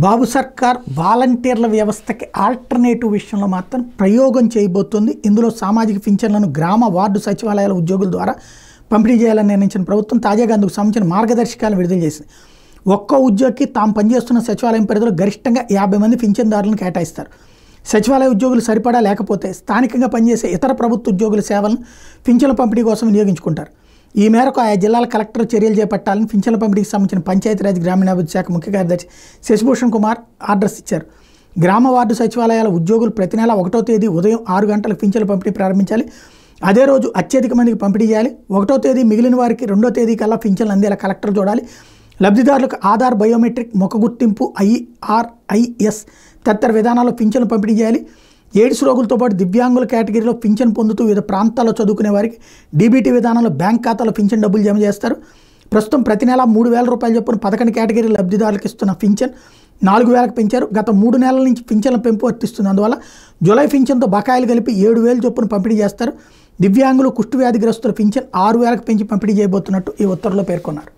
బాబు సర్కార్ వాలంటీర్ల వ్యవస్థకి ఆల్టర్నేటివ్ విషయంలో మాత్రం ప్రయోగం చేయబోతోంది. ఇందులో సామాజిక పింఛన్లను గ్రామ వార్డు సచివాలయాల ఉద్యోగుల ద్వారా పంపిణీ చేయాలని నిర్ణయించిన ప్రభుత్వం తాజాగా అందుకు సంబంధించిన మార్గదర్శకాలను విడుదల చేసింది. ఒక్కో ఉద్యోగికి తాము పనిచేస్తున్న సచివాలయం పరిధిలో గరిష్టంగా 50 మంది పింఛన్దారులను కేటాయిస్తారు. సచివాలయ ఉద్యోగులు సరిపడా లేకపోతే స్థానికంగా పనిచేసే ఇతర ప్రభుత్వ ఉద్యోగుల సేవలను పింఛన్ల పంపిణీ కోసం వినియోగించుకుంటారు. ఈ మేరకు ఆయా జిల్లాల కలెక్టర్ చర్యలు చేపట్టాలని పింఛన్ల పంపిణీకి సంబంధించిన పంచాయతీరాజ్ గ్రామీణాభివృద్ధి శాఖ ముఖ్య కార్యదర్శి శశిభూషణ్ కుమార్ ఆర్డర్స్ ఇచ్చారు. గ్రామ వార్డు సచివాలయాల ఉద్యోగులు ప్రతి నెల 1వ తేదీ ఉదయం 6 గంటలకు పింఛన్ల పంపిణీ ప్రారంభించాలి. అదే రోజు అత్యధిక మందికి పంపిణీ చేయాలి. 1వ తేదీ మిగిలిన వారికి 2వ తేదీ కల్లా పింఛన్లు అందేలా కలెక్టర్ చూడాలి. లబ్ధిదారులకు ఆధార్, బయోమెట్రిక్, ముఖ గుర్తింపు, IRIS తదితర విధానాల్లో పింఛన్లు పంపిణీ చేయాలి. ఎయిడ్స్ రోగులతో పాటు దివ్యాంగుల కేటగిరీలో పింఛన్ పొందుతూ వివిధ ప్రాంతాల్లో చదువుకునే వారికి DBT విధానంలో బ్యాంక్ ఖాతాలో పింఛన్ డబ్బులు జమ చేస్తారు. ప్రస్తుతం ప్రతి నెల 3,000 రూపాయలు చొప్పున 11 కేటగిరీ లబ్ధిదారులకు ఇస్తున్న పింఛన్ 4,000కు పెంచారు. గత 3 నెలల నుంచి పింఛన్ల పెంపు వర్తిస్తుంది. అందువల్ల జూలై పింఛన్తో బకాయిలు కలిపి 7,000 చొప్పున పంపిణీ చేస్తారు. దివ్యాంగులు, కుష్టు వ్యాధిగ్రస్తుల పింఛన్ 6,000కు పెంచి పంపిణీ చేయబోతున్నట్టు ఈ ఉత్తర్వులో పేర్కొన్నారు.